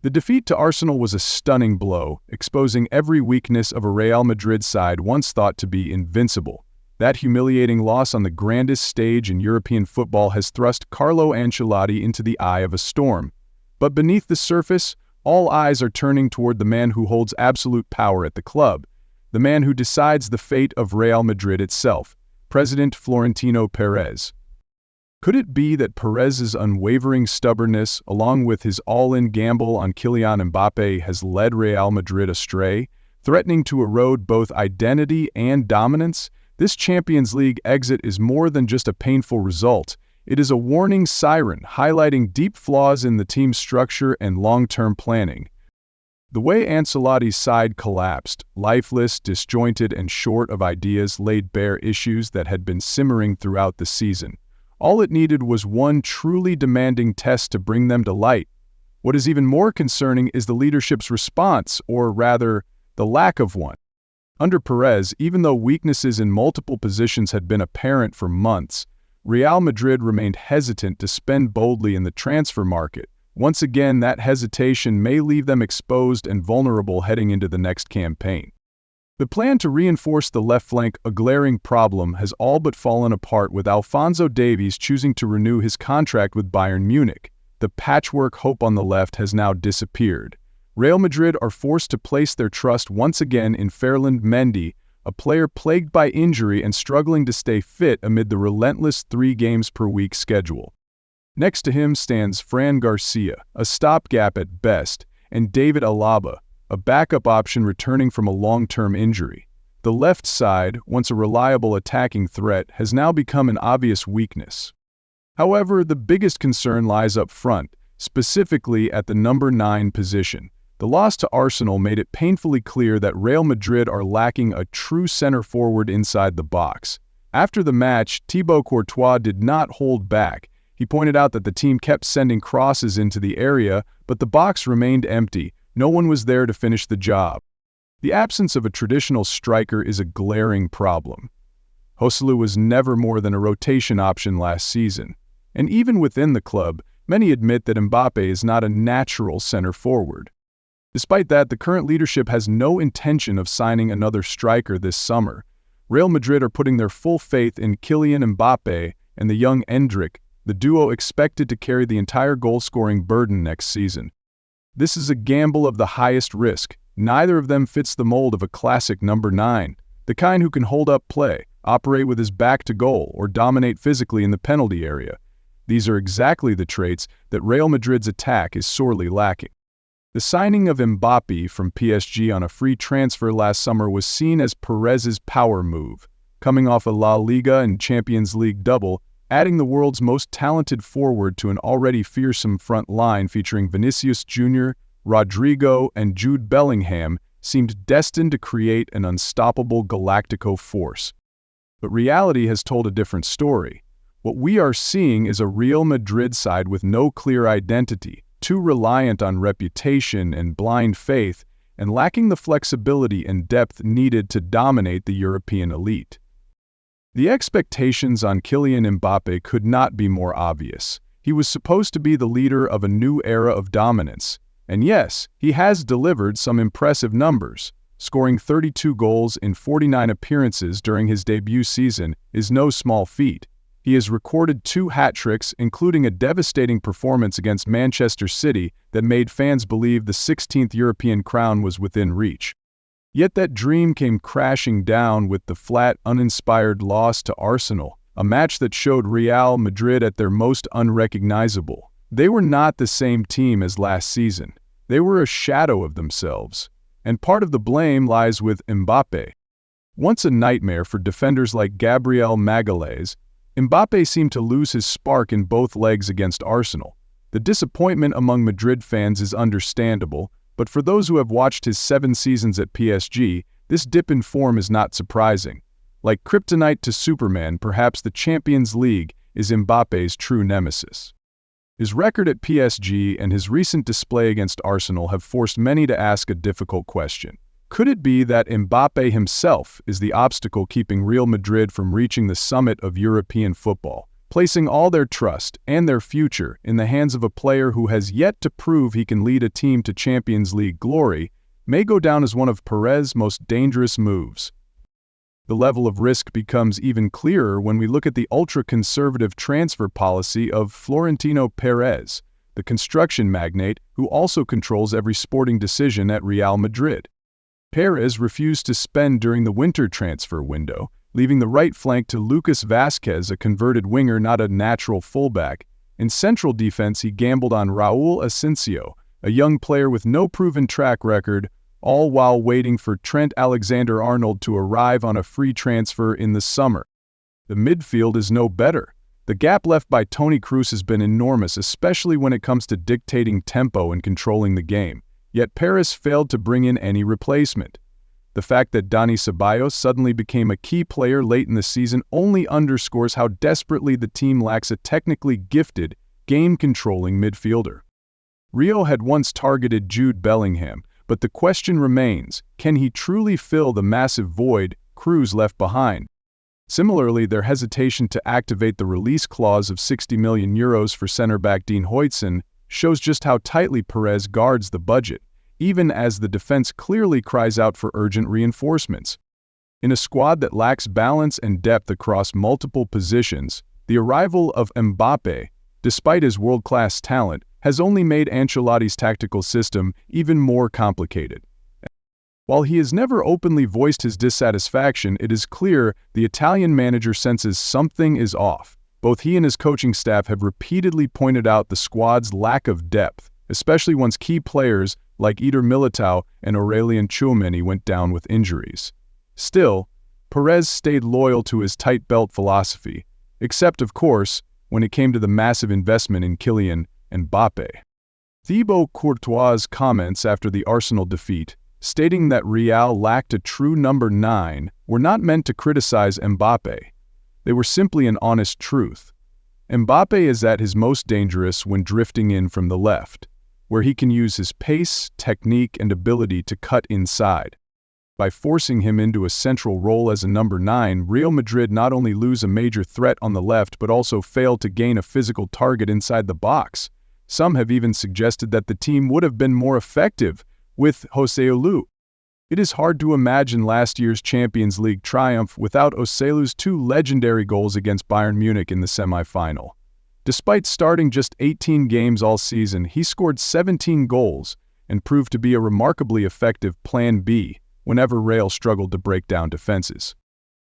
The defeat to Arsenal was a stunning blow, exposing every weakness of a Real Madrid side once thought to be invincible. That humiliating loss on the grandest stage in European football has thrust Carlo Ancelotti into the eye of a storm. But beneath the surface, all eyes are turning toward the man who holds absolute power at the club, the man who decides the fate of Real Madrid itself, President Florentino Perez. Could it be that Perez's unwavering stubbornness, along with his all-in gamble on Kylian Mbappé, has led Real Madrid astray, threatening to erode both identity and dominance? This Champions League exit is more than just a painful result. It is a warning siren, highlighting deep flaws in the team's structure and long-term planning. The way Ancelotti's side collapsed, lifeless, disjointed, and short of ideas, laid bare issues that had been simmering throughout the season. All it needed was one truly demanding test to bring them to light. What is even more concerning is the leadership's response, or rather, the lack of one. Under Perez, even though weaknesses in multiple positions had been apparent for months, Real Madrid remained hesitant to spend boldly in the transfer market. Once again, that hesitation may leave them exposed and vulnerable heading into the next campaign. The plan to reinforce the left flank, a glaring problem, has all but fallen apart, with Alphonso Davies choosing to renew his contract with Bayern Munich. The patchwork hope on the left has now disappeared. Real Madrid are forced to place their trust once again in Ferland Mendy, a player plagued by injury and struggling to stay fit amid the relentless 3 games per week schedule. Next to him stands Fran Garcia, a stopgap at best, and David Alaba, a backup option returning from a long-term injury. The left side, once a reliable attacking threat, has now become an obvious weakness. However, the biggest concern lies up front, specifically at the number 9 position. The loss to Arsenal made it painfully clear that Real Madrid are lacking a true center forward inside the box. After the match, Thibaut Courtois did not hold back. He pointed out that the team kept sending crosses into the area, but the box remained empty. No one was there to finish the job. The absence of a traditional striker is a glaring problem. Joselu was never more than a rotation option last season. And even within the club, many admit that Mbappe is not a natural center forward. Despite that, the current leadership has no intention of signing another striker this summer. Real Madrid are putting their full faith in Kylian Mbappé and the young Endrick, the duo expected to carry the entire goal-scoring burden next season. This is a gamble of the highest risk. Neither of them fits the mold of a classic number 9, the kind who can hold up play, operate with his back to goal, or dominate physically in the penalty area. These are exactly the traits that Real Madrid's attack is sorely lacking. The signing of Mbappe from PSG on a free transfer last summer was seen as Perez's power move. Coming off a La Liga and Champions League double, adding the world's most talented forward to an already fearsome front line featuring Vinicius Jr., Rodrygo, and Jude Bellingham seemed destined to create an unstoppable Galactico force. But reality has told a different story. What we are seeing is a Real Madrid side with no clear identity, too reliant on reputation and blind faith, and lacking the flexibility and depth needed to dominate the European elite. The expectations on Kylian Mbappé could not be more obvious. He was supposed to be the leader of a new era of dominance. And yes, he has delivered some impressive numbers. Scoring 32 goals in 49 appearances during his debut season is no small feat. He has recorded 2 hat-tricks, including a devastating performance against Manchester City that made fans believe the 16th European crown was within reach. Yet that dream came crashing down with the flat, uninspired loss to Arsenal, a match that showed Real Madrid at their most unrecognizable. They were not the same team as last season. They were a shadow of themselves. And part of the blame lies with Mbappe. Once a nightmare for defenders like Gabriel Magalhaes, Mbappe seemed to lose his spark in both legs against Arsenal. The disappointment among Madrid fans is understandable, but for those who have watched his 7 seasons at PSG, this dip in form is not surprising. Like kryptonite to Superman, perhaps the Champions League is Mbappe's true nemesis. His record at PSG and his recent display against Arsenal have forced many to ask a difficult question. Could it be that Mbappe himself is the obstacle keeping Real Madrid from reaching the summit of European football? placing all their trust and their future in the hands of a player who has yet to prove he can lead a team to Champions League glory, may go down as one of Perez's most dangerous moves. The level of risk becomes even clearer when we look at the ultra-conservative transfer policy of Florentino Perez, the construction magnate who also controls every sporting decision at Real Madrid. Perez refused to spend during the winter transfer window, leaving the right flank to Lucas Vázquez, a converted winger, not a natural fullback. In central defense, he gambled on Raúl Asensio, a young player with no proven track record, all while waiting for Trent Alexander-Arnold to arrive on a free transfer in the summer. The midfield is no better. The gap left by Toni Kroos has been enormous, especially when it comes to dictating tempo and controlling the game. Yet Perez failed to bring in any replacement. The fact that Dani Ceballos suddenly became a key player late in the season only underscores how desperately the team lacks a technically gifted, game-controlling midfielder. Rio had once targeted Jude Bellingham, but the question remains, can he truly fill the massive void Kroos left behind? Similarly, their hesitation to activate the release clause of €60 million for centre-back Dean Huijsen shows just how tightly Perez guards the budget, even as the defense clearly cries out for urgent reinforcements. In a squad that lacks balance and depth across multiple positions, the arrival of Mbappe, despite his world-class talent, has only made Ancelotti's tactical system even more complicated. While he has never openly voiced his dissatisfaction, it is clear the Italian manager senses something is off. Both he and his coaching staff have repeatedly pointed out the squad's lack of depth, especially once key players like Eder Militao and Aurelien Tchouameni went down with injuries. Still, Perez stayed loyal to his tight belt philosophy, except, of course, when it came to the massive investment in Kylian Mbappé. Thibaut Courtois' comments after the Arsenal defeat, stating that Real lacked a true number 9, were not meant to criticize Mbappé. They were simply an honest truth. Mbappé is at his most dangerous when drifting in from the left, where he can use his pace, technique, and ability to cut inside. By forcing him into a central role as a number 9, Real Madrid not only lose a major threat on the left but also fail to gain a physical target inside the box. Some have even suggested that the team would have been more effective with Joselu. It is hard to imagine last year's Champions League triumph without Joselu's 2 legendary goals against Bayern Munich in the semi-final. Despite starting just 18 games all season, he scored 17 goals and proved to be a remarkably effective Plan B whenever Real struggled to break down defenses.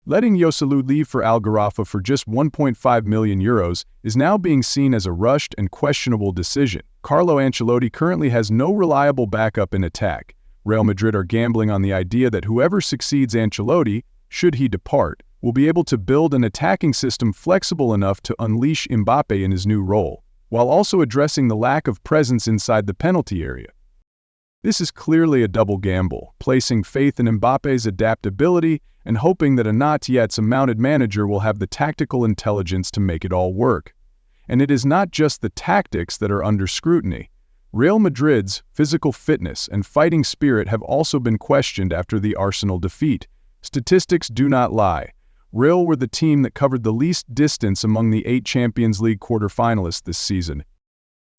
Letting Joselu leave for Al Gharafa for just €1.5 million is now being seen as a rushed and questionable decision. Carlo Ancelotti currently has no reliable backup in attack. Real Madrid are gambling on the idea that whoever succeeds Ancelotti, should he depart, will be able to build an attacking system flexible enough to unleash Mbappe in his new role, while also addressing the lack of presence inside the penalty area. This is clearly a double gamble, placing faith in Mbappe's adaptability and hoping that a not-yet-mounted manager will have the tactical intelligence to make it all work. And it is not just the tactics that are under scrutiny. Real Madrid's physical fitness and fighting spirit have also been questioned after the Arsenal defeat. Statistics do not lie. Real were the team that covered the least distance among the 8 Champions League quarter-finalists this season.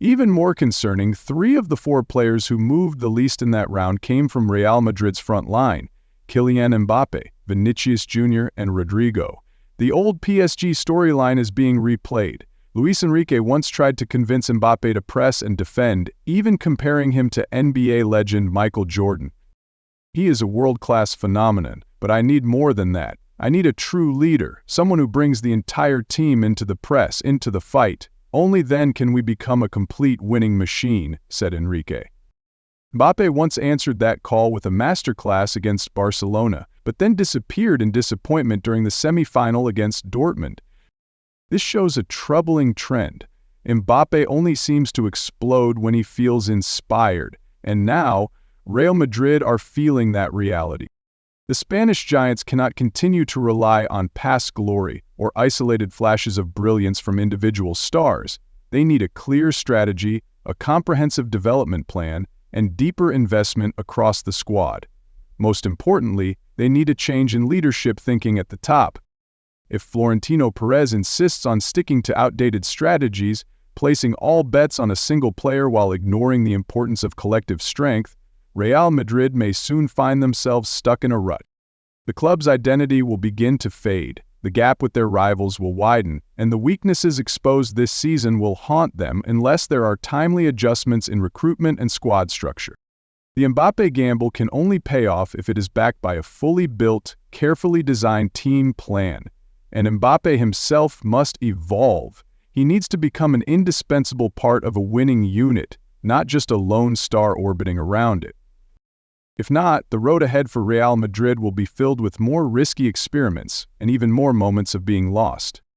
Even more concerning, 3 of the 4 players who moved the least in that round came from Real Madrid's front line: Kylian Mbappé, Vinicius Jr., and Rodrygo. The old PSG storyline is being replayed. Luis Enrique once tried to convince Mbappé to press and defend, even comparing him to NBA legend Michael Jordan. He is a world-class phenomenon, but I need more than that. I need a true leader, someone who brings the entire team into the press, into the fight. Only then can we become a complete winning machine, said Enrique. Mbappé once answered that call with a masterclass against Barcelona, but then disappeared in disappointment during the semi-final against Dortmund. This shows a troubling trend. Mbappé only seems to explode when he feels inspired, and now, Real Madrid are feeling that reality. The Spanish giants cannot continue to rely on past glory or isolated flashes of brilliance from individual stars. They need a clear strategy, a comprehensive development plan, and deeper investment across the squad. Most importantly, they need a change in leadership thinking at the top. If Florentino Perez insists on sticking to outdated strategies, placing all bets on a single player while ignoring the importance of collective strength, Real Madrid may soon find themselves stuck in a rut. The club's identity will begin to fade, the gap with their rivals will widen, and the weaknesses exposed this season will haunt them unless there are timely adjustments in recruitment and squad structure. The Mbappe gamble can only pay off if it is backed by a fully built, carefully designed team plan. And Mbappe himself must evolve. He needs to become an indispensable part of a winning unit, not just a lone star orbiting around it. If not, the road ahead for Real Madrid will be filled with more risky experiments and even more moments of being lost.